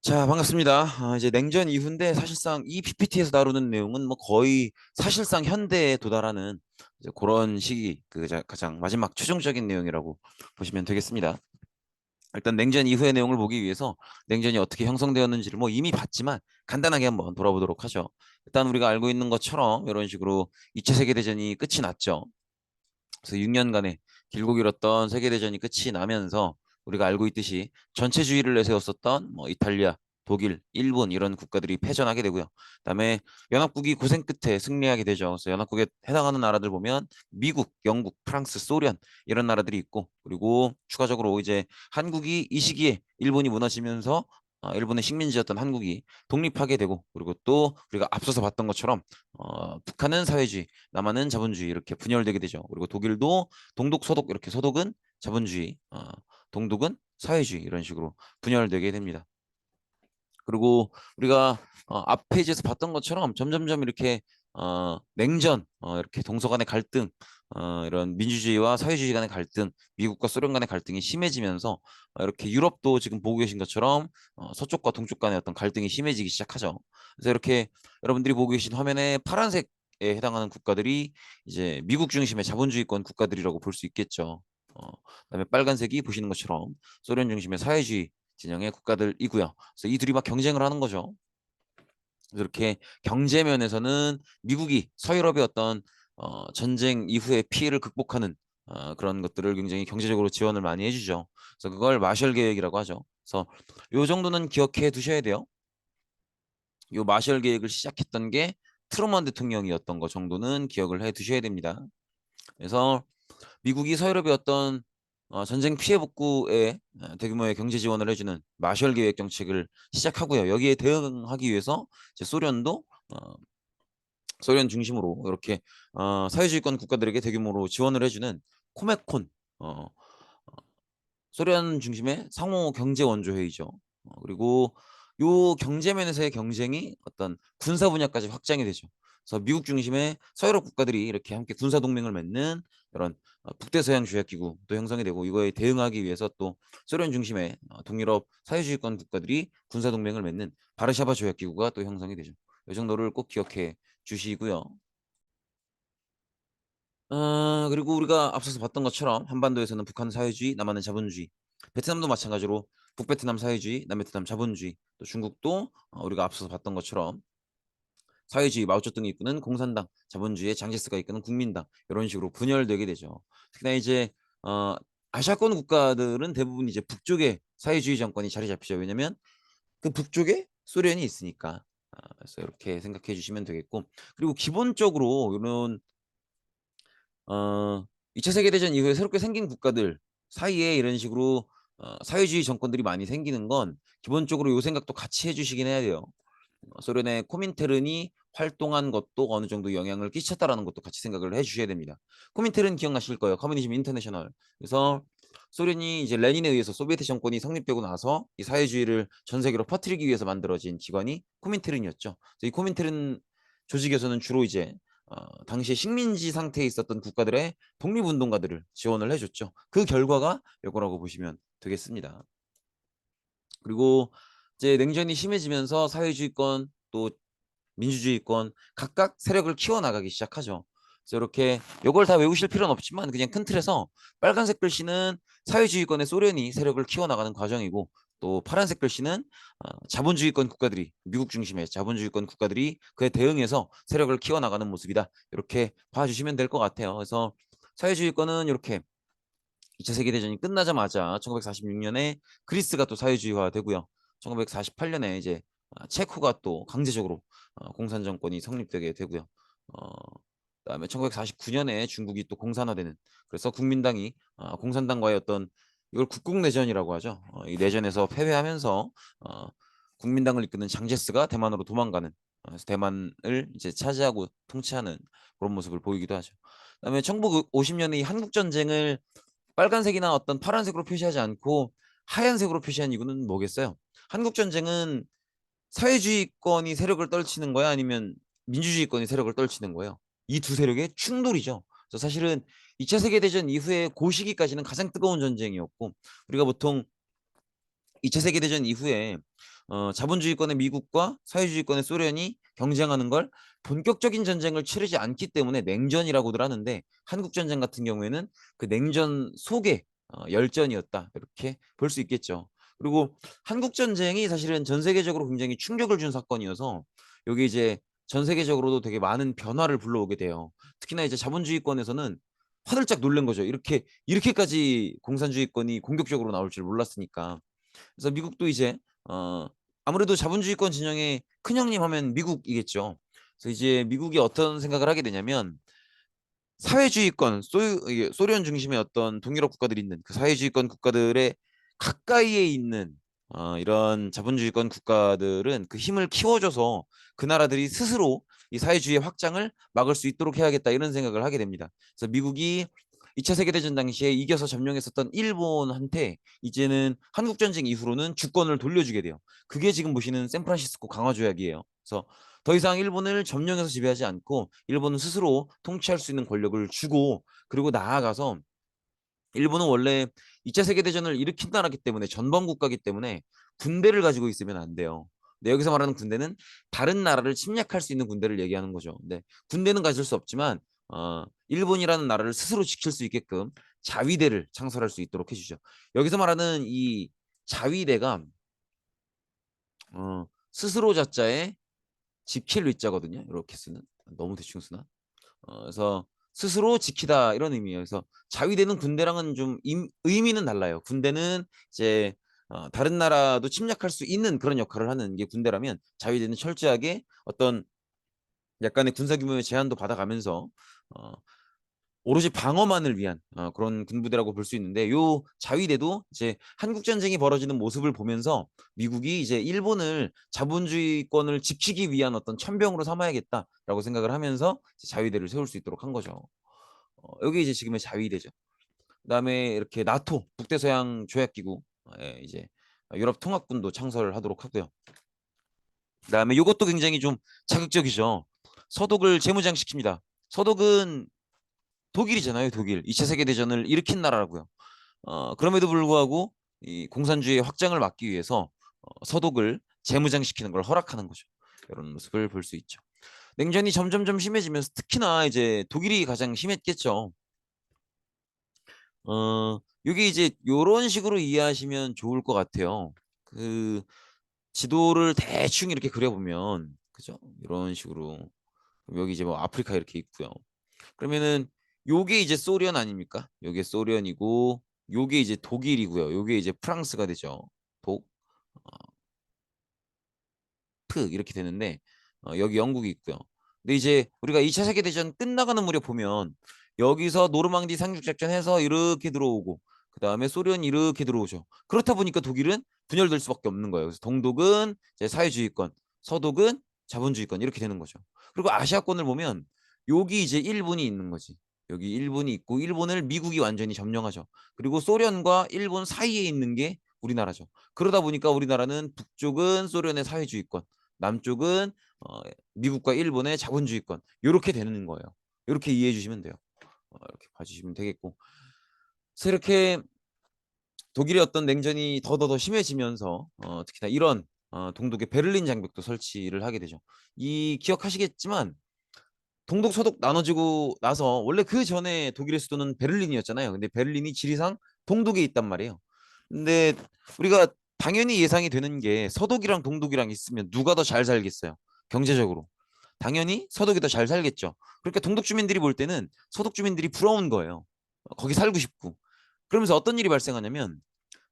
자, 반갑습니다. 이제 냉전 이후인데 사실상 이 PPT에서 다루는 내용은 뭐 거의 사실상 현대에 도달하는 이제 그런 시기 가장 마지막 최종적인 내용이라고 보시면 되겠습니다. 일단 냉전 이후의 내용을 보기 위해서 냉전이 어떻게 형성되었는지를 뭐 이미 봤지만 간단하게 한번 돌아보도록 하죠. 일단 우리가 알고 있는 것처럼 이런 식으로 2차 세계대전이 끝이 났죠. 그래서 6년간의 길고 길었던 세계대전이 끝이 나면서 우리가 알고 있듯이 전체주의를 내세웠었던 뭐 이탈리아, 독일, 일본 이런 국가들이 패전하게 되고요. 그다음에 연합국이 고생 끝에 승리하게 되죠. 그래서 연합국에 해당하는 나라들 보면 미국, 영국, 프랑스, 소련 이런 나라들이 있고, 그리고 추가적으로 이제 한국이 이 시기에 일본이 무너지면서 일본의 식민지였던 한국이 독립하게 되고, 그리고 또 우리가 앞서서 봤던 것처럼 북한은 사회주의, 남한은 자본주의 이렇게 분열되게 되죠. 그리고 독일도 동독, 서독 이렇게 서독은 자본주의, 동독은 사회주의 이런 식으로 분열되게 됩니다. 그리고 우리가 앞 페이지에서 봤던 것처럼 점점점 이렇게 냉전, 이렇게 동서 간의 갈등, 이런 민주주의와 사회주의 간의 갈등, 미국과 소련 간의 갈등이 심해지면서 이렇게 유럽도 지금 보고 계신 것처럼 서쪽과 동쪽 간의 어떤 갈등이 심해지기 시작하죠. 그래서 이렇게 여러분들이 보고 계신 화면에 파란색에 해당하는 국가들이 이제 미국 중심의 자본주의권 국가들이라고 볼 수 있겠죠. 그다음에 빨간색이 보시는 것처럼 소련 중심의 사회주의 진영의 국가들이고요. 그래서 이 둘이 막 경쟁을 하는 거죠. 이렇게 경제 면에서는 미국이 서유럽의 어떤 전쟁 이후의 피해를 극복하는 그런 것들을 굉장히 경제적으로 지원을 많이 해주죠. 그래서 그걸 마셜 계획이라고 하죠. 그래서 요 정도는 기억해 두셔야 돼요. 요 마셜 계획을 시작했던 게 트루먼 대통령이었던 거 정도는 기억을 해 두셔야 됩니다. 그래서 미국이 서유럽의 어떤 전쟁 피해 복구에 대규모의 경제 지원을 해주는 마셜 계획 정책을 시작하고요. 여기에 대응하기 위해서 이제 소련도 소련 중심으로 이렇게 사회주의권 국가들에게 대규모로 지원을 해주는 코메콘, 어, 소련 중심의 상호 경제 원조 회의죠. 그리고 요 경제면에서의 경쟁이 어떤 군사 분야까지 확장이 되죠. 그래서 미국 중심의 서유럽 국가들이 이렇게 함께 군사 동맹을 맺는 이런 북대서양 조약 기구도 형성이 되고, 이거에 대응하기 위해서 또 소련 중심의 동유럽 사회주의권 국가들이 군사 동맹을 맺는 바르샤바 조약 기구가 또 형성이 되죠. 이 정도를 꼭 기억해 주시고요. 그리고 우리가 앞서서 봤던 것처럼 한반도에서는 북한 사회주의, 남한은 자본주의, 베트남도 마찬가지로 북베트남 사회주의, 남베트남 자본주의, 또 중국도 우리가 앞서서 봤던 것처럼 사회주의 마오쩌둥이 이끄는 공산당, 자본주의의 장제스가 이끄는 국민당 이런 식으로 분열되게 되죠. 특히나 이제 어, 아시아권 국가들은 대부분 이제 북쪽에 사회주의 정권이 자리 잡히죠. 왜냐하면 그 북쪽에 소련이 있으니까. 그래서 이렇게 생각해 주시면 되겠고, 그리고 기본적으로 이런 어, 2차 세계대전 이후에 새롭게 생긴 국가들 사이에 이런 식으로 사회주의 정권들이 많이 생기는 건 기본적으로 요 생각도 같이 해주시긴 해야 돼요. 소련의 코민테른이 활동한 것도 어느 정도 영향을 끼쳤다라는 것도 같이 생각을 해주셔야 됩니다. 코민테른 기억나실 거예요. 커뮤니즘 인터내셔널. 그래서 소련이 이제 레닌에 의해서 소비에트 정권이 성립되고 나서 이 사회주의를 전 세계로 퍼뜨리기 위해서 만들어진 기관이 코민테른이었죠. 이 코민테른 조직에서는 주로 이제 당시에 식민지 상태에 있었던 국가들의 독립운동가들을 지원을 해줬죠. 그 결과가 이거라고 보시면 되겠습니다. 그리고 이제 냉전이 심해지면서 사회주의권 또 민주주의권 각각 세력을 키워나가기 시작하죠. 그래서 이렇게 이걸 다 외우실 필요는 없지만 그냥 큰 틀에서 빨간색 글씨는 사회주의권의 소련이 세력을 키워나가는 과정이고, 또 파란색 글씨는 자본주의권 국가들이, 미국 중심의 자본주의권 국가들이 그에 대응해서 세력을 키워나가는 모습이다. 이렇게 봐주시면 될 것 같아요. 그래서 사회주의권은 이렇게 2차 세계대전이 끝나자마자 1946년에 그리스가 또 사회주의화 되고요. 1948년에 이제 체코가 또 강제적으로 공산 정권이 성립되게 되고요. 어, 그다음에 1949년에 중국이 또 공산화되는, 그래서 국민당이 공산당과의 어떤, 이걸 국국내전이라고 하죠. 이 내전에서 패배하면서 국민당을 이끄는 장제스가 대만으로 도망가는, 그래서 대만을 이제 차지하고 통치하는 그런 모습을 보이기도 하죠. 그다음에 1950년에 이 한국 전쟁을 빨간색이나 어떤 파란색으로 표시하지 않고 하얀색으로 표시한 이유는 뭐겠어요? 한국 전쟁은 사회주의권이 세력을 떨치는 거야, 아니면 민주주의권이 세력을 떨치는 거예요? 이 두 세력의 충돌이죠. 그래서 사실은 2차 세계대전 이후에 그 시기까지는 가장 뜨거운 전쟁이었고, 우리가 보통 2차 세계대전 이후에 자본주의권의 미국과 사회주의권의 소련이 경쟁하는 걸 본격적인 전쟁을 치르지 않기 때문에 냉전이라고들 하는데 한국 전쟁 같은 경우에는 그 냉전 속의 열전이었다 이렇게 볼 수 있겠죠. 그리고 한국 전쟁이 사실은 전 세계적으로 굉장히 충격을 준 사건이어서 여기 이제 전 세계적으로도 되게 많은 변화를 불러오게 돼요. 특히나 이제 자본주의권에서는 화들짝 놀란 거죠. 이렇게까지 공산주의권이 공격적으로 나올 줄 몰랐으니까. 그래서 미국도 이제 아무래도 자본주의권 진영의 큰형님 하면 미국이겠죠. 그래서 이제 미국이 어떤 생각을 하게 되냐면 사회주의권, 소련 중심의 어떤 동유럽 국가들이 있는 그 사회주의권 국가들의 가까이에 있는 이런 자본주의권 국가들은 그 힘을 키워줘서 그 나라들이 스스로 이 사회주의의 확장을 막을 수 있도록 해야겠다 이런 생각을 하게 됩니다. 그래서 미국이 2차 세계대전 당시에 이겨서 점령했었던 일본한테 이제는 한국전쟁 이후로는 주권을 돌려주게 돼요. 그게 지금 보시는 샌프란시스코 강화 조약이에요. 그래서 더 이상 일본을 점령해서 지배하지 않고 일본은 스스로 통치할 수 있는 권력을 주고 그리고 나아가서 일본은 원래 2차 세계대전을 일으킨 나라기 때문에 전범 국가이기 때문에 군대를 가지고 있으면 안 돼요. 근데 여기서 말하는 군대는 다른 나라를 침략할 수 있는 군대를 얘기하는 거죠. 근데 군대는 가질 수 없지만 일본이라는 나라를 스스로 지킬 수 있게끔 자위대를 창설할 수 있도록 해주죠. 여기서 말하는 이 자위대가 스스로 자자에 지킬 위자거든요. 이렇게 쓰는 너무 대충 쓰나? 그래서 스스로 지키다 이런 의미예요. 그래서 자위대는 군대랑은 좀 의미는 달라요. 군대는 이제 다른 나라도 침략할 수 있는 그런 역할을 하는 게 군대라면 자위대는 철저하게 어떤 약간의 군사 규모의 제한도 받아가면서 어, 오로지 방어만을 위한 그런 군부대라고 볼 수 있는데 요 자위대도 이제 한국 전쟁이 벌어지는 모습을 보면서 미국이 이제 일본을 자본주의권을 지키기 위한 어떤 천병으로 삼아야겠다라고 생각을 하면서 자위대를 세울 수 있도록 한 거죠. 여기 이제 지금의 자위대죠. 그다음에 이렇게 나토 북대서양 조약기구 이제 유럽 통합군도 창설을 하도록 하고요. 그다음에 이것도 굉장히 좀 자극적이죠. 서독을 재무장시킵니다. 서독은 독일이잖아요, 독일. 2차 세계대전을 일으킨 나라라고요. 그럼에도 불구하고 이 공산주의의 확장을 막기 위해서 서독을 재무장시키는 걸 허락하는 거죠. 이런 모습을 볼 수 있죠. 냉전이 점점점 심해지면서 특히나 이제 독일이 가장 심했겠죠. 이게 이제 이런 식으로 이해하시면 좋을 것 같아요. 그 지도를 대충 이렇게 그려보면 그죠? 이런 식으로 여기 이제 뭐 아프리카 이렇게 있고요. 그러면은 요게 이제 소련 아닙니까? 요게 소련이고 요게 이제 독일이고요. 요게 이제 프랑스가 되죠. 독, 프 이렇게 되는데 여기 영국이 있고요. 근데 이제 우리가 2차 세계대전 끝나가는 무렵 보면 여기서 노르망디 상륙작전 해서 이렇게 들어오고 그 다음에 소련이 이렇게 들어오죠. 그렇다 보니까 독일은 분열될 수밖에 없는 거예요. 그래서 동독은 이제 사회주의권, 서독은 자본주의권 이렇게 되는 거죠. 그리고 아시아권을 보면 여기 이제 일본이 있는 거지. 여기 일본이 있고 일본을 미국이 완전히 점령하죠. 그리고 소련과 일본 사이에 있는 게 우리나라죠. 그러다 보니까 우리나라는 북쪽은 소련의 사회주의권, 남쪽은 미국과 일본의 자본주의권 이렇게 되는 거예요. 이렇게 이해해 주시면 돼요. 이렇게 봐주시면 되겠고. 그래서 이렇게 독일의 어떤 냉전이 더더더 심해지면서 특히나 이런 동독의 베를린 장벽도 설치를 하게 되죠. 이 기억하시겠지만 동독 서독 나눠지고 나서 원래 그 전에 독일의 수도는 베를린이었잖아요. 근데 베를린이 지리상 동독에 있단 말이에요. 근데 우리가 당연히 예상이 되는 게 서독이랑 동독이랑 있으면 누가 더 잘 살겠어요? 경제적으로. 당연히 서독이 더 잘 살겠죠. 그러니까 동독 주민들이 볼 때는 서독 주민들이 부러운 거예요. 거기 살고 싶고. 그러면서 어떤 일이 발생하냐면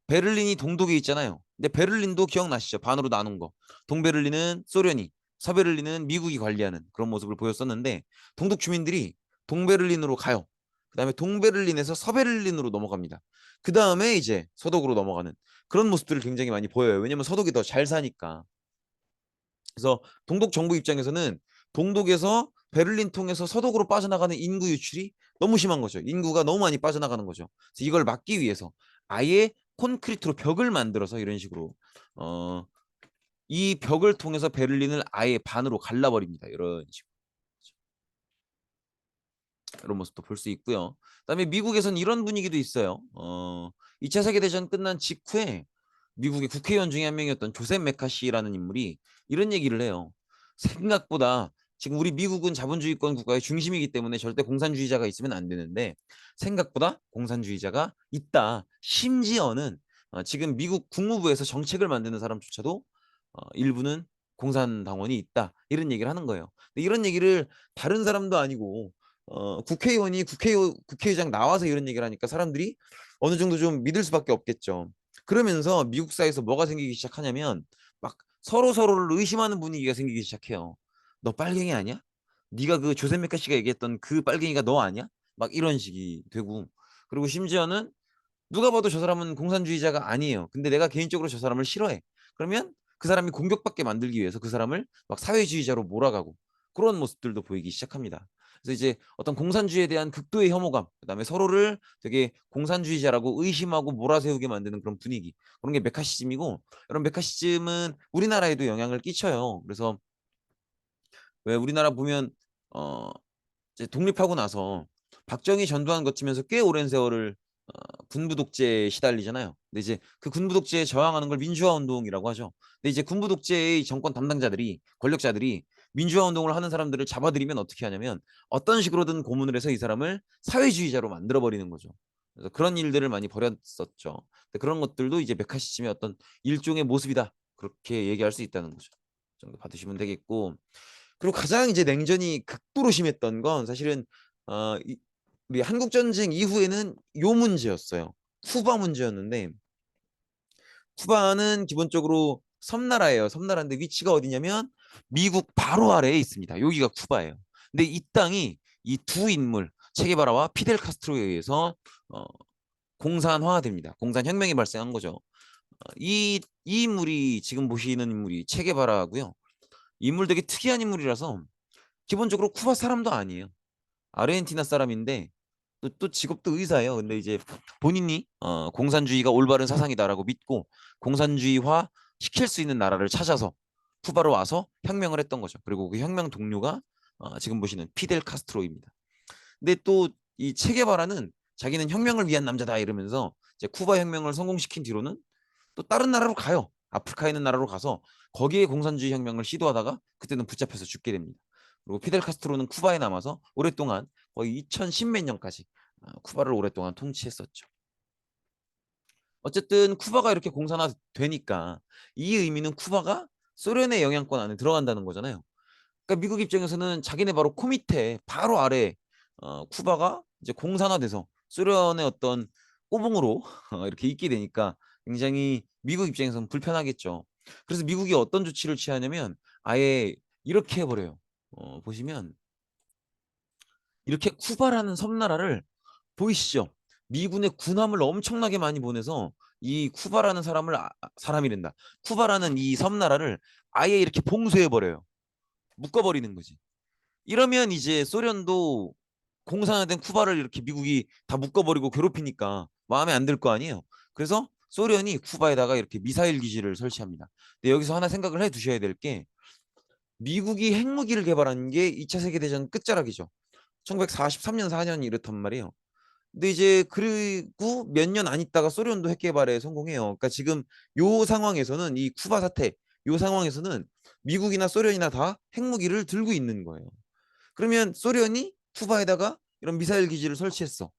베를린이 동독에 있잖아요. 근데 베를린도 기억나시죠? 반으로 나눈 거. 동베를린은 소련이, 서베를린은 미국이 관리하는 그런 모습을 보였었는데 동독 주민들이 동베를린으로 가요. 그다음에 동베를린에서 서베를린으로 넘어갑니다. 그다음에 이제 서독으로 넘어가는 그런 모습들을 굉장히 많이 보여요. 왜냐면 서독이 더 잘 사니까. 그래서 동독 정부 입장에서는 동독에서 베를린 통해서 서독으로 빠져나가는 인구 유출이 너무 심한 거죠. 인구가 너무 많이 빠져나가는 거죠. 그래서 이걸 막기 위해서 아예 콘크리트로 벽을 만들어서 이런 식으로 어, 이 벽을 통해서 베를린을 아예 반으로 갈라버립니다. 이런 식으로 이런 모습도 볼 수 있고요. 그다음에 미국에선 이런 분위기도 있어요. 2차 세계대전 끝난 직후에 미국의 국회의원 중에 한 명이었던 조셉 메카시라는 인물이 이런 얘기를 해요. 생각보다 지금 우리 미국은 자본주의권 국가의 중심이기 때문에 절대 공산주의자가 있으면 안 되는데 생각보다 공산주의자가 있다. 심지어는 지금 미국 국무부에서 정책을 만드는 사람조차도 일부는 공산당원이 있다. 이런 얘기를 하는 거예요. 근데 이런 얘기를 다른 사람도 아니고 국회의원이 국회의장 나와서 이런 얘기를 하니까 사람들이 어느 정도 좀 믿을 수밖에 없겠죠. 그러면서 미국 사회에서 뭐가 생기기 시작하냐면 막 서로 서로를 의심하는 분위기가 생기기 시작해요. 너 빨갱이 아니야? 네가 그 조세 메카시가 얘기했던 그 빨갱이가 너 아니야? 막 이런 식이 되고 그리고 심지어는 누가 봐도 저 사람은 공산주의자가 아니에요. 근데 내가 개인적으로 저 사람을 싫어해. 그러면 그 사람이 공격받게 만들기 위해서 그 사람을 막 사회주의자로 몰아가고 그런 모습들도 보이기 시작합니다. 그래서 이제 어떤 공산주의에 대한 극도의 혐오감, 그다음에 서로를 되게 공산주의자라고 의심하고 몰아세우게 만드는 그런 분위기. 그런 게 메카시즘이고 이런 메카시즘은 우리나라에도 영향을 끼쳐요. 그래서 왜 우리나라 보면 어 이제 독립하고 나서 박정희 전두환 거치면서 꽤 오랜 세월을 군부 독재에 시달리잖아요. 근데 이제 그 군부 독재에 저항하는 걸 민주화 운동이라고 하죠. 근데 이제 군부 독재의 정권 담당자들이 권력자들이 민주화 운동을 하는 사람들을 잡아들이면 어떻게 하냐면 어떤 식으로든 고문을 해서 이 사람을 사회주의자로 만들어 버리는 거죠. 그래서 그런 일들을 많이 벌였었죠. 근데 그런 것들도 이제 메카시즘의 어떤 일종의 모습이다. 그렇게 얘기할 수 있다는 거죠. 그 정도 받으시면 되겠고. 그리고 가장 이제 냉전이 극도로 심했던 건 사실은 우리 한국 전쟁 이후에는 요 문제였어요. 쿠바 문제였는데 쿠바는 기본적으로 섬나라예요. 섬나라인데 위치가 어디냐면 미국 바로 아래에 있습니다. 여기가 쿠바예요. 근데 이 땅이 이 두 인물 체게바라와 피델 카스트로에 의해서 어, 공산화됩니다. 공산혁명이 발생한 거죠. 이 인물이 지금 보시는 인물이 체게바라고요. 인물 되게 특이한 인물이라서 기본적으로 쿠바 사람도 아니에요. 아르헨티나 사람인데 또 직업도 의사예요. 근데 이제 본인이 공산주의가 올바른 사상이다라고 믿고 공산주의화 시킬 수 있는 나라를 찾아서 쿠바로 와서 혁명을 했던 거죠. 그리고 그 혁명 동료가 지금 보시는 피델 카스트로입니다. 근데 또 이 체게바라는 자기는 혁명을 위한 남자다 이러면서 이제 쿠바 혁명을 성공시킨 뒤로는 또 다른 나라로 가요. 아프리카에 있는 나라로 가서 거기에 공산주의 혁명을 시도하다가 그때는 붙잡혀서 죽게 됩니다. 그리고 피델 카스트로는 쿠바에 남아서 오랫동안 거의 2010 몇 년까지 쿠바를 오랫동안 통치했었죠. 어쨌든 쿠바가 이렇게 공산화되니까 이 의미는 쿠바가 소련의 영향권 안에 들어간다는 거잖아요. 그러니까 미국 입장에서는 자기네 바로 코 밑에 바로 아래 쿠바가 이제 공산화돼서 소련의 어떤 꼬붕으로 이렇게 있게 되니까 굉장히 미국 입장에서는 불편하겠죠. 그래서 미국이 어떤 조치를 취하냐면 아예 이렇게 해버려요. 보시면 이렇게 쿠바라는 섬나라를 보이시죠? 미군의 군함을 엄청나게 많이 보내서 이 쿠바라는 사람이란다. 쿠바라는 이 섬나라를 아예 이렇게 봉쇄해 버려요. 묶어버리는 거지. 이러면 이제 소련도 공산화된 쿠바를 이렇게 미국이 다 묶어버리고 괴롭히니까 마음에 안 들 거 아니에요. 그래서 소련이 쿠바에다가 이렇게 미사일 기지를 설치합니다. 근데 여기서 하나 생각을 해 두셔야 될 게 미국이 핵무기를 개발한 게 2차 세계대전 끝자락이죠. 1943년 4년 이렇단 말이에요. 근데 이제 그리고 몇 년 안 있다가 소련도 핵 개발에 성공해요. 그러니까 지금 요 상황에서는 이 쿠바 사태, 요 상황에서는 미국이나 소련이나 다 핵무기를 들고 있는 거예요. 그러면 소련이 쿠바에다가 이런 미사일 기지를 설치했어.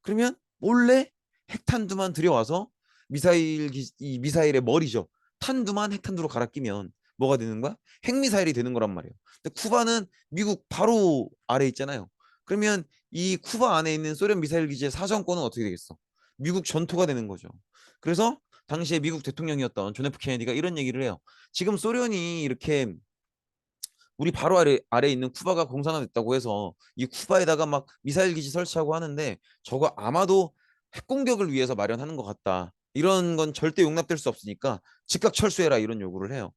그러면 몰래 핵탄두만 들여와서 이 미사일의 머리죠. 탄두만 핵탄두로 갈아 끼면 뭐가 되는 거야? 핵미사일이 되는 거란 말이에요. 근데 쿠바는 미국 바로 아래 있잖아요. 그러면 이 쿠바 안에 있는 소련 미사일 기지의 사정권은 어떻게 되겠어? 미국 전토가 되는 거죠. 그래서 당시에 미국 대통령이었던 존 F 케네디가 이런 얘기를 해요. 지금 소련이 이렇게 우리 바로 아래 있는 쿠바가 공산화됐다고 해서 이 쿠바에다가 막 미사일 기지 설치하고 하는데 저거 아마도 핵 공격을 위해서 마련하는 것 같다. 이런 건 절대 용납될 수 없으니까 즉각 철수해라 이런 요구를 해요.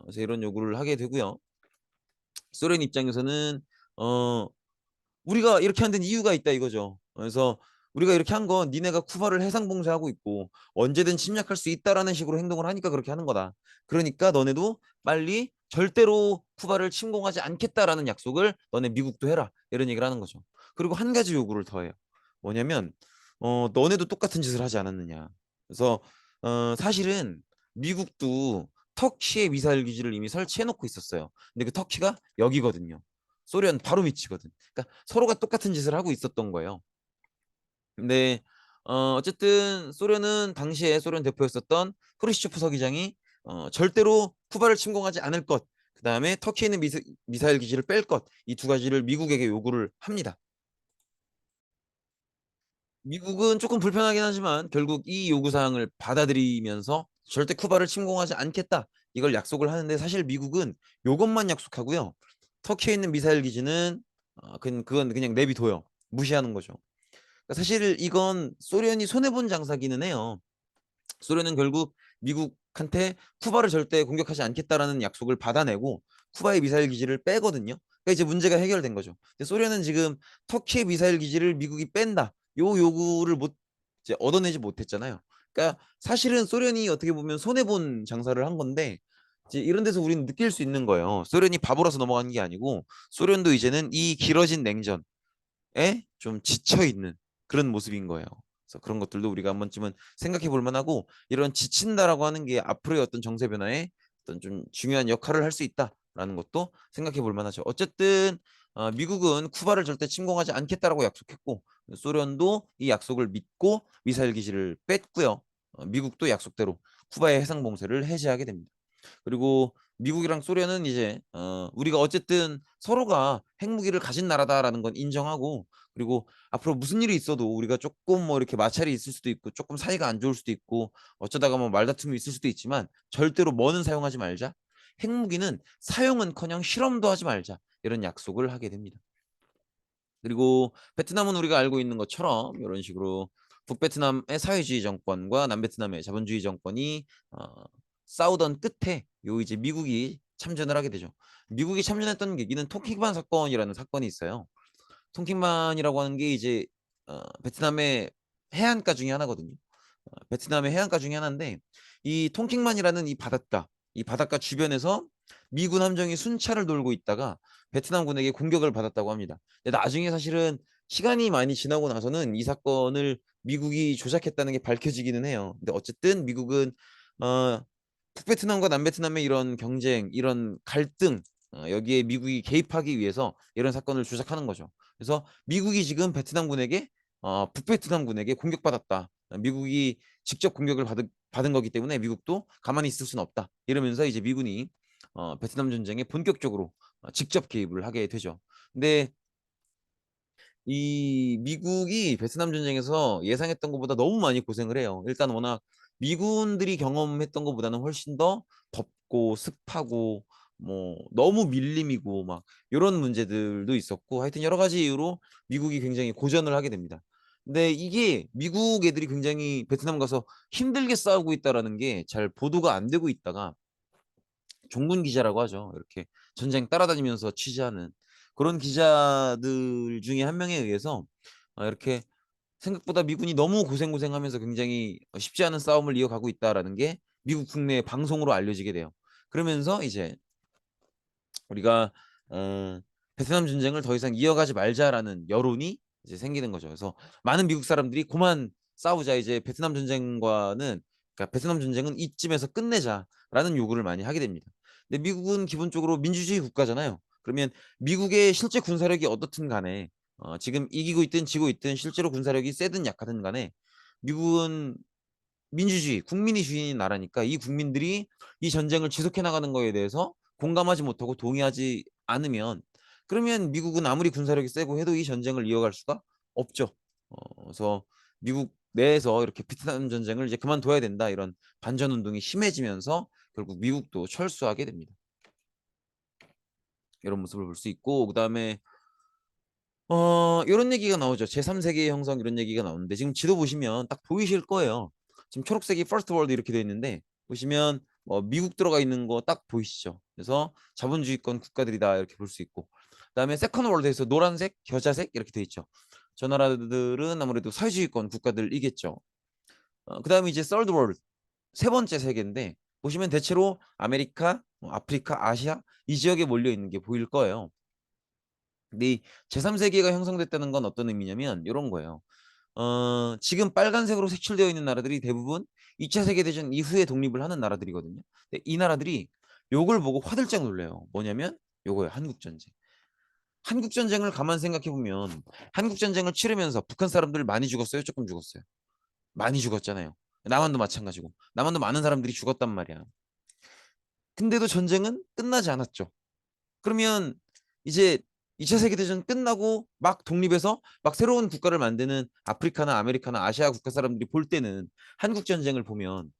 그래서 이런 요구를 하게 되고요. 소련 입장에서는 어, 우리가 이렇게 한 데는 이유가 있다 이거죠. 그래서 우리가 이렇게 한 건 니네가 쿠바를 해상 봉쇄하고 있고 언제든 침략할 수 있다라는 식으로 행동을 하니까 그렇게 하는 거다. 그러니까 너네도 빨리 절대로 쿠바를 침공하지 않겠다라는 약속을 너네 미국도 해라. 이런 얘기를 하는 거죠. 그리고 한 가지 요구를 더 해요. 뭐냐면 너네도 똑같은 짓을 하지 않았느냐. 그래서 사실은 미국도 터키에 미사일 기지를 이미 설치해 놓고 있었어요. 근데 그 터키가 여기거든요. 소련 바로 밑이거든. 그러니까 서로가 똑같은 짓을 하고 있었던 거예요. 근데 어쨌든 소련은 당시에 소련 대표였었던 프루시초프 서기장이 절대로 쿠바를 침공하지 않을 것, 그다음에 터키에 있는 미사일 기지를 뺄 것, 이 두 가지를 미국에게 요구를 합니다. 미국은 조금 불편하긴 하지만 결국 이 요구 사항을 받아들이면서 절대 쿠바를 침공하지 않겠다, 이걸 약속을 하는데, 사실 미국은 요것만 약속하고요. 터키에 있는 미사일 기지는 그건 그냥 내비둬요. 무시하는 거죠. 그러니까 사실 이건 소련이 손해본 장사기는 해요. 소련은 결국 미국한테 쿠바를 절대 공격하지 않겠다라는 약속을 받아내고 쿠바의 미사일 기지를 빼거든요. 그러니까 이제 문제가 해결된 거죠. 근데 소련은 지금 터키의 미사일 기지를 미국이 뺀다, 요 요구를 못 이제 얻어내지 못했잖아요. 그러니까 사실은 소련이 어떻게 보면 손해 본 장사를 한 건데, 이제 이런 데서 우리는 느낄 수 있는 거예요. 소련이 바보라서 넘어간 게 아니고 소련도 이제는 이 길어진 냉전에 좀 지쳐 있는 그런 모습인 거예요. 그래서 그런 것들도 우리가 한 번쯤은 생각해 볼 만하고, 이런 지친다라고 하는 게 앞으로의 어떤 정세 변화에 어떤 좀 중요한 역할을 할 수 있다라는 것도 생각해 볼 만하죠. 어쨌든 미국은 쿠바를 절대 침공하지 않겠다라고 약속했고, 소련도 이 약속을 믿고 미사일 기지를 뺐고요. 미국도 약속대로 쿠바의 해상 봉쇄를 해제하게 됩니다. 그리고 미국이랑 소련은 이제 우리가 어쨌든 서로가 핵무기를 가진 나라다라는 건 인정하고, 그리고 앞으로 무슨 일이 있어도 우리가 조금 뭐 이렇게 마찰이 있을 수도 있고 조금 사이가 안 좋을 수도 있고 어쩌다가 뭐 말다툼이 있을 수도 있지만 절대로 뭐는 사용하지 말자. 핵무기는 사용은커녕 실험도 하지 말자. 이런 약속을 하게 됩니다. 그리고 베트남은 우리가 알고 있는 것처럼 이런 식으로 북베트남의 사회주의 정권과 남베트남의 자본주의 정권이 싸우던 끝에 요 이제 미국이 참전을 하게 되죠. 미국이 참전했던 계기는 통킹반 사건이라는 사건이 있어요. 통킹반이라고 하는 게 이제 베트남의 해안가 중에 하나거든요. 베트남의 해안가 중에 하나인데, 이 통킹만이라는 이 바닷가 주변에서 미군 함정이 순찰을 돌고 있다가 베트남군에게 공격을 받았다고 합니다. 근데 나중에 사실은 시간이 많이 지나고 나서는 이 사건을 미국이 조작했다는 게 밝혀지기는 해요. 근데 어쨌든 미국은 어, 북베트남과 남베트남의 이런 경쟁, 이런 갈등, 여기에 미국이 개입하기 위해서 이런 사건을 조작하는 거죠. 그래서 미국이 지금 베트남군에게 북베트남군에게 공격받았다. 미국이 직접 공격을 받은 거기 때문에 미국도 가만히 있을 수는 없다. 이러면서 이제 미군이 베트남 전쟁에 본격적으로 직접 개입을 하게 되죠. 근데 이 미국이 베트남 전쟁에서 예상했던 것보다 너무 많이 고생을 해요. 일단 워낙 미군들이 경험했던 것보다는 훨씬 더 덥고 습하고 뭐 너무 밀림이고 막 이런 문제들도 있었고, 하여튼 여러 가지 이유로 미국이 굉장히 고전을 하게 됩니다. 근데 이게 미국 애들이 굉장히 베트남 가서 힘들게 싸우고 있다라는 게 잘 보도가 안 되고 있다가 종군 기자라고 하죠. 이렇게 전쟁 따라다니면서 취재하는 그런 기자들 중에 한 명에 의해서 이렇게 생각보다 미군이 너무 고생하면서 굉장히 쉽지 않은 싸움을 이어가고 있다라는 게 미국 국내 방송으로 알려지게 돼요. 그러면서 이제 우리가 베트남 전쟁을 더 이상 이어가지 말자라는 여론이 이제 생기는 거죠. 그래서 많은 미국 사람들이 그만 싸우자, 이제 베트남 전쟁과는, 그러니까 베트남 전쟁은 이쯤에서 끝내자라는 요구를 많이 하게 됩니다. 근데 미국은 기본적으로 민주주의 국가잖아요. 그러면 미국의 실제 군사력이 어떻든 간에 지금 이기고 있든 지고 있든 실제로 군사력이 세든 약하든 간에 미국은 민주주의, 국민이 주인인 나라니까 이 국민들이 이 전쟁을 지속해 나가는 거에 대해서 공감하지 못하고 동의하지 않으면, 그러면 미국은 아무리 군사력이 세고 해도 이 전쟁을 이어갈 수가 없죠. 그래서 미국 내에서 이렇게 베트남 전쟁을 이제 그만둬야 된다, 이런 반전 운동이 심해지면서 결국 미국도 철수하게 됩니다. 이런 모습을 볼 수 있고, 그다음에 이런 얘기가 나오죠. 제3세계의 형성, 이런 얘기가 나오는데 지금 지도 보시면 딱 보이실 거예요. 지금 초록색이 퍼스트 월드 이렇게 되어 있는데 보시면 미국 들어가 있는 거 딱 보이시죠? 그래서 자본주의권 국가들이다 이렇게 볼 수 있고, 그다음에 세컨드 월드에서 노란색, 겨자색 이렇게 되어 있죠. 저 나라들은 아무래도 사회주의권 국가들이겠죠. 그다음에 이제 서드 월드, 세 번째 세계인데 보시면 대체로 아메리카, 아프리카, 아시아 이 지역에 몰려 있는 게 보일 거예요. 근데 이 제3세계가 형성됐다는 건 어떤 의미냐면 이런 거예요. 지금 빨간색으로 색칠되어 있는 나라들이 대부분 2차 세계대전 이후에 독립을 하는 나라들이거든요. 근데 이 나라들이 요걸 보고 화들짝 놀래요. 뭐냐면 요거예요. 한국전쟁. 한국전쟁을 가만 생각해 보면 한국전쟁을 치르면서 북한 사람들 많이 죽었어요? 조금 죽었어요? 많이 죽었잖아요. 남한도 마찬가지고. 남한도 많은 사람들이 죽었단 말이야. 근데도 전쟁은 끝나지 않았죠. 그러면 이제 2차 세계대전 끝나고 막 독립해서 막 새로운 국가를 만드는 아프리카나 아메리카나 아시아 국가 사람들이 볼 때는 한국 전쟁을 보면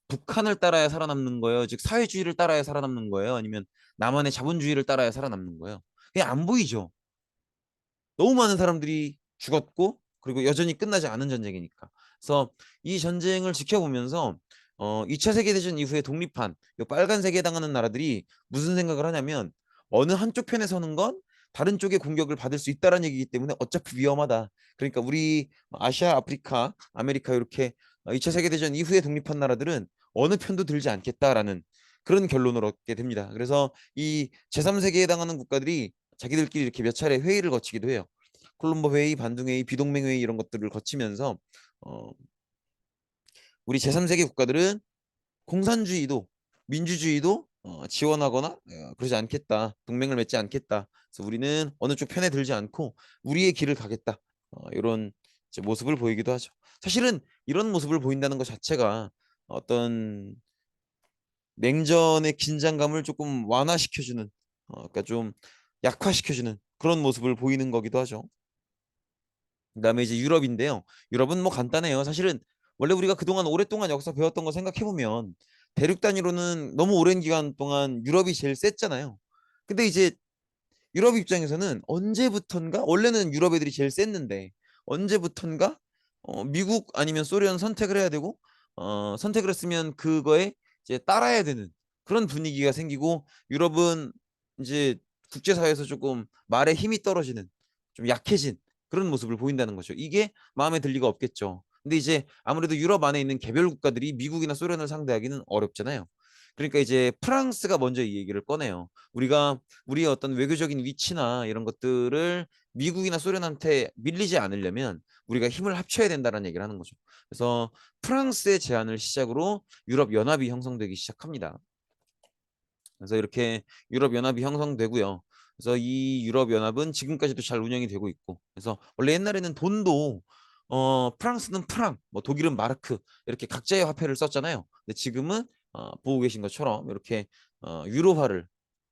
북한을 따라야 살아남는 거예요. 즉 사회주의를 따라야 살아남는 거예요. 아니면 남한의 자본주의를 따라야 살아남는 거예요. 그게 안 보이죠. 너무 많은 사람들이 죽었고 그리고 여전히 끝나지 않은 전쟁이니까. 그래서 이 전쟁을 지켜보면서 2차 세계대전 이후에 독립한 요 빨간색에 해당하는 나라들이 무슨 생각을 하냐면 어느 한쪽 편에 서는 건 다른 쪽의 공격을 받을 수 있다는 얘기이기 때문에 어차피 위험하다. 그러니까 우리 아시아, 아프리카, 아메리카 이렇게 2차 세계대전 이후에 독립한 나라들은 어느 편도 들지 않겠다라는 그런 결론을 얻게 됩니다. 그래서 이 제3세계에 해당하는 국가들이 자기들끼리 이렇게 몇 차례 회의를 거치기도 해요. 콜롬보 회의, 반둥 회의, 비동맹 회의 이런 것들을 거치면서 어, 우리 제3세계 국가들은 공산주의도 민주주의도 지원하거나 그러지 않겠다. 동맹을 맺지 않겠다. 그래서 우리는 어느 쪽 편에 들지 않고 우리의 길을 가겠다. 이런 이제 모습을 보이기도 하죠. 사실은 이런 모습을 보인다는 것 자체가 어떤 냉전의 긴장감을 조금 완화시켜주는, 그러니까 좀 약화시켜주는 그런 모습을 보이는 거기도 하죠. 그다음에 이제 유럽인데요. 유럽은 뭐 간단해요. 사실은 원래 우리가 그동안 오랫동안 역사 배웠던 거 생각해 보면 대륙 단위로는 너무 오랜 기간 동안 유럽이 제일 셌잖아요. 근데 이제 유럽 입장에서는 언제부턴가 원래는 유럽 애들이 제일 셌는데 언제부턴가 미국 아니면 소련 선택을 해야 되고 선택을 했으면 그거에 이제 따라야 되는 그런 분위기가 생기고 유럽은 이제 국제사회에서 조금 말에 힘이 떨어지는 좀 약해진 그런 모습을 보인다는 거죠. 이게 마음에 들 리가 없겠죠. 근데 이제 아무래도 유럽 안에 있는 개별 국가들이 미국이나 소련을 상대하기는 어렵잖아요. 그러니까 이제 프랑스가 먼저 이 얘기를 꺼내요. 우리가 우리의 어떤 외교적인 위치나 이런 것들을 미국이나 소련한테 밀리지 않으려면 우리가 힘을 합쳐야 된다는 얘기를 하는 거죠. 그래서 프랑스의 제안을 시작으로 유럽 연합이 형성되기 시작합니다. 그래서 이렇게 유럽 연합이 형성되고요. 그래서 이 유럽 연합은 지금까지도 잘 운영이 되고 있고. 그래서 원래 옛날에는 돈도 프랑스는 프랑, 뭐 독일은 마르크 이렇게 각자의 화폐를 썼잖아요. 근데 지금은 보고 계신 것처럼 이렇게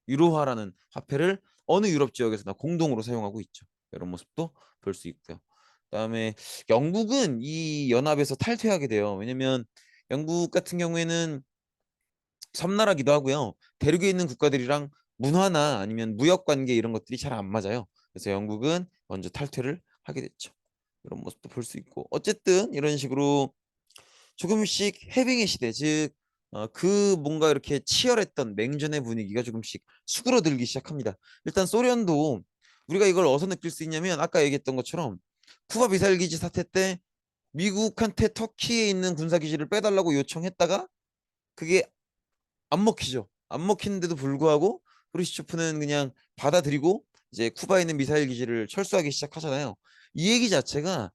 유로화라는 화폐를 어느 유럽 지역에서나 공동으로 사용하고 있죠. 이런 모습도 볼 수 있고요. 그다음에 영국은 이 연합에서 탈퇴하게 돼요. 왜냐면 영국 같은 경우에는 섬나라기도 하고요. 대륙에 있는 국가들이랑 문화나 아니면 무역 관계 이런 것들이 잘 안 맞아요. 그래서 영국은 먼저 탈퇴를 하게 됐죠. 이런 모습도 볼 수 있고 어쨌든 이런 식으로 조금씩 해빙의 시대 그 뭔가 이렇게 치열했던 맹전의 분위기가 조금씩 수그러들기 시작합니다. 일단 소련도 우리가 이걸 어디서 느낄 수 있냐면 아까 얘기했던 것처럼 쿠바 미사일 기지 사태 때 미국한테 터키에 있는 군사 기지를 빼달라고 요청했다가 그게 안 먹히죠. 안 먹히는데도 불구하고 프루시초프는 그냥 받아들이고 이제 쿠바에 있는 미사일 기지를 철수하기 시작하잖아요. 이 얘기 자체가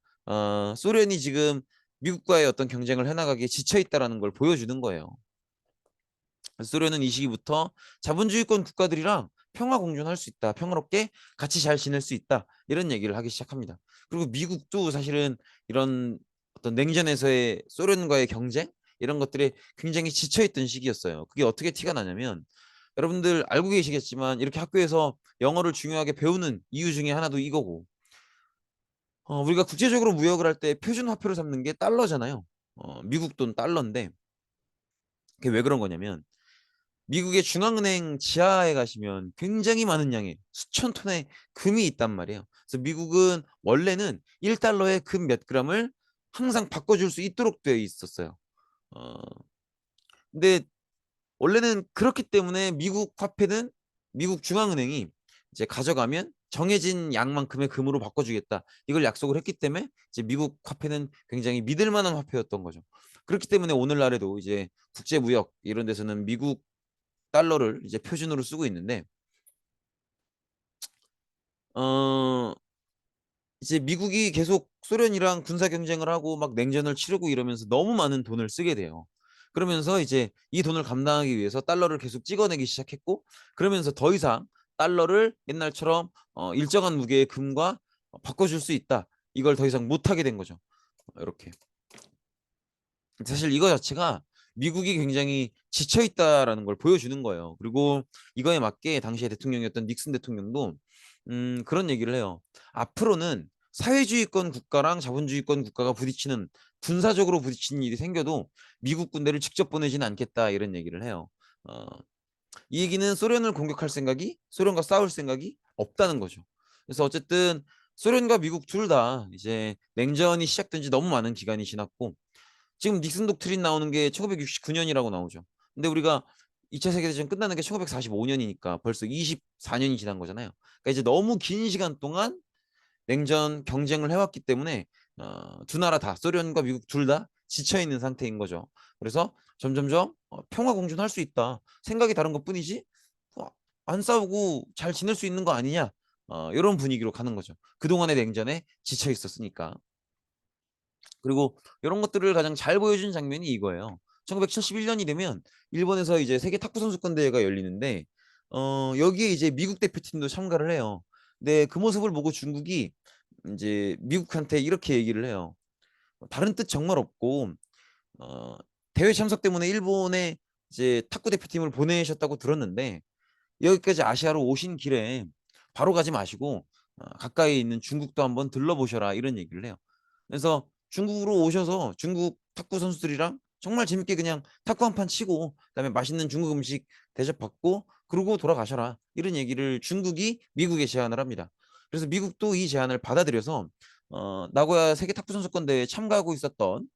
소련이 지금 미국과의 어떤 경쟁을 해나가기에 지쳐 있다라는 걸 보여주는 거예요. 소련은 이 시기부터 자본주의권 국가들이랑 평화 공존할 수 있다. 평화롭게 같이 잘 지낼 수 있다. 이런 얘기를 하기 시작합니다. 그리고 미국도 사실은 이런 어떤 냉전에서의 소련과의 경쟁 이런 것들에 굉장히 지쳐있던 시기였어요. 그게 어떻게 티가 나냐면 여러분들 알고 계시겠지만 이렇게 학교에서 영어를 중요하게 배우는 이유 중에 하나도 이거고 우리가 국제적으로 무역을 할 때 표준 화폐로 삼는 게 달러잖아요. 미국 돈 달러인데 그게 왜 그런 거냐면 미국의 중앙은행 지하에 가시면 굉장히 많은 양의 수천 톤의 금이 있단 말이에요. 그래서 미국은 원래는 1달러에 금 몇 그램을 항상 바꿔줄 수 있도록 되어 있었어요. 어, 근데 원래는 그렇기 때문에 미국 화폐는 미국 중앙은행이 이제 가져가면 정해진 양만큼의 금으로 바꿔주겠다. 이걸 약속을 했기 때문에 이제 미국 화폐는 굉장히 믿을 만한 화폐였던 거죠. 그렇기 때문에 오늘날에도 이제 국제무역 이런 데서는 미국 달러를 이제 표준으로 쓰고 있는데 어 이제 미국이 계속 소련이랑 군사 경쟁을 하고 막 냉전을 치르고 이러면서 너무 많은 돈을 쓰게 돼요. 그러면서 이제 이 돈을 감당하기 위해서 달러를 계속 찍어내기 시작했고, 그러면서 더 이상 달러를 옛날처럼 일정한 무게의 금과 바꿔줄 수 있다. 이걸 더 이상 못하게 된 거죠. 이렇게. 사실 이거 자체가 미국이 굉장히 지쳐 있다라는 걸 보여주는 거예요. 그리고 이거에 맞게 당시의 대통령이었던 닉슨 대통령도 그런 얘기를 해요. 앞으로는 사회주의권 국가랑 자본주의권 국가가 부딪히는, 군사적으로 부딪히는 일이 생겨도 미국 군대를 직접 보내지는 않겠다, 이런 얘기를 해요. 어, 이 얘기는 소련을 공격할 생각이, 소련과 싸울 생각이 없다는 거죠. 그래서 어쨌든 소련과 미국 둘 다 이제 냉전이 시작된 지 너무 많은 기간이 지났고, 지금 닉슨 독트린 나오는 게 1969년이라고 나오죠. 근데 우리가 2차 세계대전 끝나는 게 1945년이니까 벌써 24년이 지난 거잖아요. 그러니까 이제 너무 긴 시간 동안 냉전 경쟁을 해왔기 때문에 두 나라 다, 소련과 미국 둘 다 지쳐 있는 상태인 거죠. 그래서 점점점 평화 공존할 수 있다. 생각이 다른 것뿐이지 어, 안 싸우고 잘 지낼 수 있는 거 아니냐. 이런 분위기로 가는 거죠. 그동안의 냉전에 지쳐 있었으니까. 그리고 이런 것들을 가장 잘 보여준 장면이 이거예요. 1971년이 되면 일본에서 이제 세계 탁구 선수권 대회가 열리는데 여기에 이제 미국 대표팀도 참가를 해요. 근데 그 모습을 보고 중국이 이제 미국한테 이렇게 얘기를 해요. 다른 뜻 정말 없고 어, 대회 참석 때문에 일본에 이제 탁구 대표팀을 보내셨다고 들었는데 여기까지 아시아로 오신 길에 바로 가지 마시고 가까이 있는 중국도 한번 들러보셔라, 이런 얘기를 해요. 그래서 중국으로 오셔서 중국 탁구 선수들이랑 정말 재밌게 그냥 탁구 한 판 치고 그다음에 맛있는 중국 음식 대접받고 그러고 돌아가셔라, 이런 얘기를 중국이 미국에 제안을 합니다. 그래서 미국도 이 제안을 받아들여서 나고야 세계 탁구 선수권 대회에 참가하고 있었던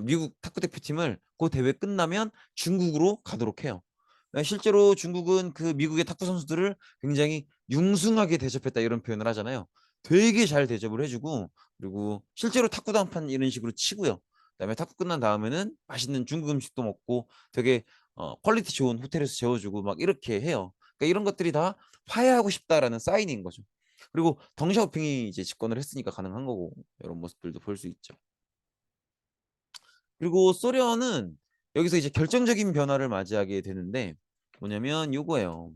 미국 탁구 대표팀을 그 대회 끝나면 중국으로 가도록 해요. 실제로 중국은 그 미국의 탁구 선수들을 굉장히 융숭하게 대접했다, 이런 표현을 하잖아요. 되게 잘 대접을 해주고, 그리고 실제로 탁구도 한 판 이런 식으로 치고요. 그다음에 탁구 끝난 다음에는 맛있는 중국 음식도 먹고 되게 퀄리티 좋은 호텔에서 재워주고 막 이렇게 해요. 그러니까 이런 것들이 다 화해하고 싶다라는 사인인 거죠. 그리고 덩샤오핑이 이제 집권을 했으니까 가능한 거고, 이런 모습들도 볼 수 있죠. 그리고 소련은 여기서 이제 결정적인 변화를 맞이하게 되는데 뭐냐면 요거예요.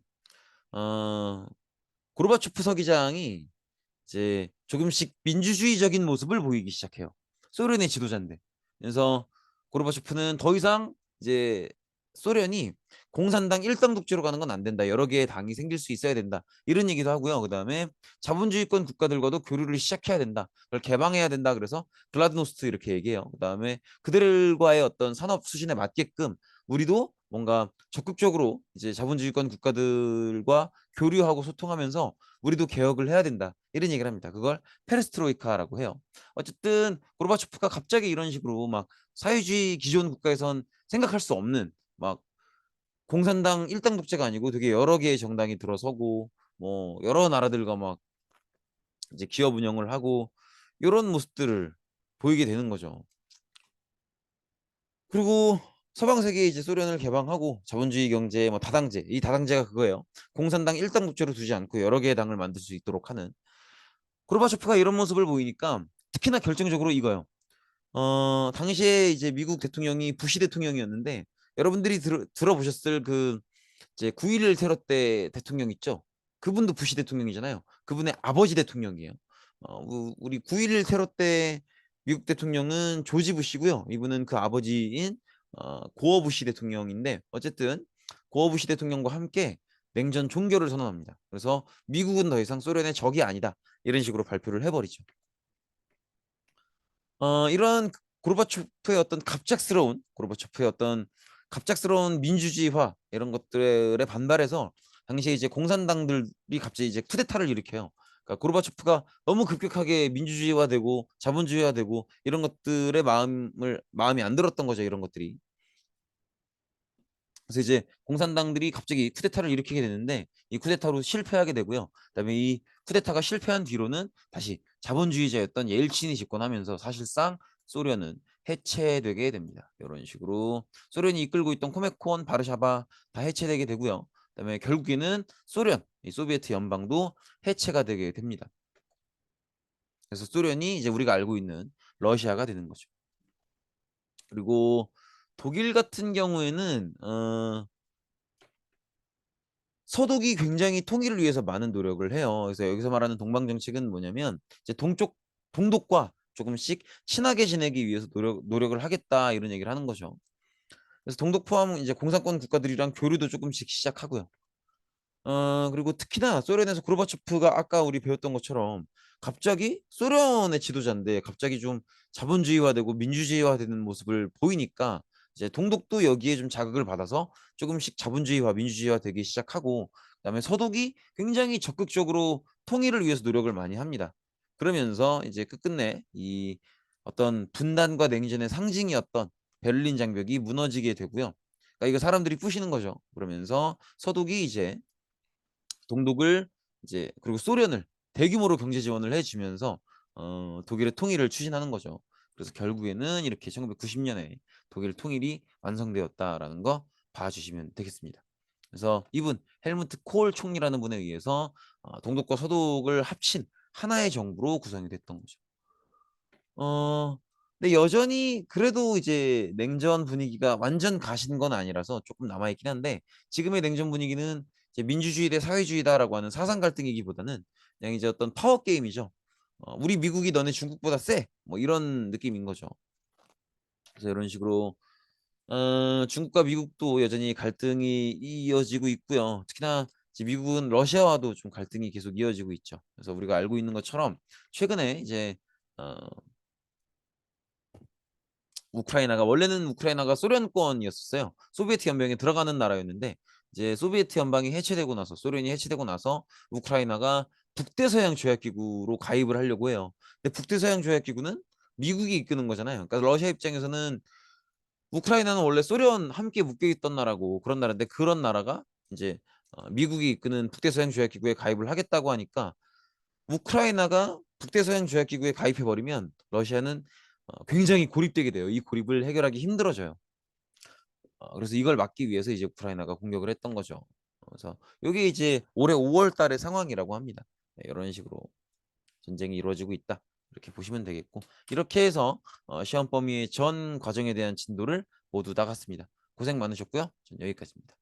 어, 고르바초프 서기장이 이제 조금씩 민주주의적인 모습을 보이기 시작해요. 소련의 지도자인데. 그래서 고르바초프는 더 이상 이제 소련이 공산당 일당 독재로 가는 건 안 된다. 여러 개의 당이 생길 수 있어야 된다. 이런 얘기도 하고요. 그다음에 자본주의권 국가들과도 교류를 시작해야 된다. 그걸 개방해야 된다. 그래서 글라드노스트 이렇게 얘기해요. 그다음에 그들과의 어떤 산업 수준에 맞게끔 우리도 뭔가 적극적으로 이제 자본주의권 국가들과 교류하고 소통하면서 우리도 개혁을 해야 된다. 이런 얘기를 합니다. 그걸 페레스트로이카라고 해요. 어쨌든 고르바초프가 갑자기 이런 식으로 막 사회주의 기존 국가에선 생각할 수 없는 막 공산당 일당 독재가 아니고 되게 여러 개의 정당이 들어서고 뭐 여러 나라들과 막 이제 기업 운영을 하고 이런 모습들을 보이게 되는 거죠. 그리고 서방 세계에 이제 소련을 개방하고 자본주의 경제 뭐 다당제, 이 다당제가 그거예요. 공산당 일당 독재로 두지 않고 여러 개의 당을 만들 수 있도록 하는. 고르바초프가 이런 모습을 보이니까 특히나 결정적으로 이거요. 당시에 이제 미국 대통령이 부시 대통령이었는데 여러분들이 들어보셨을 그 이제 9.11 테러 때 대통령 있죠? 그분도 부시 대통령이잖아요. 그분의 아버지 대통령이에요. 우리 9.11 테러 때 미국 대통령은 조지 부시고요. 이분은 그 아버지인 고어 부시 대통령인데 어쨌든 고어 부시 대통령과 함께 냉전 종결을 선언합니다. 그래서 미국은 더 이상 소련의 적이 아니다. 이런 식으로 발표를 해버리죠. 이런 고르바초프의 어떤 갑작스러운 민주주의화 이런 것들에 반발해서 당시에 이제 공산당들이 갑자기 이제 쿠데타를 일으켜요. 그러니까 고르바초프가 너무 급격하게 민주주의화되고 자본주의화되고 이런 것들의 마음이 안 들었던 거죠. 이런 것들이. 그래서 이제 공산당들이 갑자기 쿠데타를 일으키게 되는데 이 쿠데타로 실패하게 되고요. 그다음에 이 쿠데타가 실패한 뒤로는 다시 자본주의자였던 옐친이 집권하면서 사실상 소련은 해체되게 됩니다. 이런 식으로 소련이 이끌고 있던 코메콘, 바르샤바 다 해체되게 되고요. 그다음에 결국에는 소련, 이 소비에트 연방도 해체가 되게 됩니다. 그래서 소련이 이제 우리가 알고 있는 러시아가 되는 거죠. 그리고 독일 같은 경우에는 서독이 굉장히 통일을 위해서 많은 노력을 해요. 그래서 여기서 말하는 동방 정책은 뭐냐면 이제 동독과 조금씩 친하게 지내기 위해서 노력을 하겠다 이런 얘기를 하는 거죠. 그래서 동독 포함 이제 공산권 국가들이랑 교류도 조금씩 시작하고요. 그리고 특히나 소련에서 고르바초프가 아까 우리 배웠던 것처럼 갑자기 소련의 지도자인데 갑자기 좀 자본주의화되고 민주주의화되는 모습을 보이니까 이제 동독도 여기에 좀 자극을 받아서 조금씩 자본주의화, 민주주의화 되기 시작하고 그다음에 서독이 굉장히 적극적으로 통일을 위해서 노력을 많이 합니다. 그러면서 이제 끝끝내 이 어떤 분단과 냉전의 상징이었던 베를린 장벽이 무너지게 되고요. 그러니까 이거 사람들이 부시는 거죠. 그러면서 서독이 이제 동독을 이제 그리고 소련을 대규모로 경제 지원을 해주면서 독일의 통일을 추진하는 거죠. 그래서 결국에는 이렇게 1990년에 독일 통일이 완성되었다라는 거 봐주시면 되겠습니다. 그래서 이분 헬무트 콜 총리라는 분에 의해서 동독과 서독을 합친 하나의 정부로 구성이 됐던 거죠. 어, 근데 여전히 그래도 이제 냉전 분위기가 완전 가신 건 아니라서 조금 남아있긴 한데 지금의 냉전 분위기는 이제 민주주의 대 사회주의다라고 하는 사상 갈등이기보다는 그냥 이제 어떤 파워 게임이죠. 우리 미국이 너네 중국보다 세. 뭐 이런 느낌인 거죠. 그래서 이런 식으로 중국과 미국도 여전히 갈등이 이어지고 있고요. 특히나 이제 미국은 러시아와도 좀 갈등이 계속 이어지고 있죠. 그래서 우리가 알고 있는 것처럼 최근에 이제 어, 우크라이나가 원래는 우크라이나가 소련권이었어요. 소비에트 연맹에 들어가는 나라였는데 이제 소비에트 연방이 해체되고 나서 소련이 해체되고 나서 우크라이나가 북대서양 조약기구로 가입을 하려고 해요. 근데 북대서양 조약기구는 미국이 이끄는 거잖아요. 그러니까 러시아 입장에서는 우크라이나는 원래 소련 함께 묶여 있던 나라고 그런 나라인데 그런 나라가 이제 미국이 이끄는 북대서양 조약기구에 가입을 하겠다고 하니까 우크라이나가 북대서양 조약기구에 가입해 버리면 러시아는 굉장히 고립되게 돼요. 이 고립을 해결하기 힘들어져요. 그래서 이걸 막기 위해서 이제 우크라이나가 공격을 했던 거죠. 그래서 이게 이제 올해 5월 달의 상황이라고 합니다. 네, 이런 식으로 전쟁이 이루어지고 있다. 이렇게 보시면 되겠고 이렇게 해서 시험 범위의 전 과정에 대한 진도를 모두 나갔습니다. 고생 많으셨고요. 전 여기까지입니다.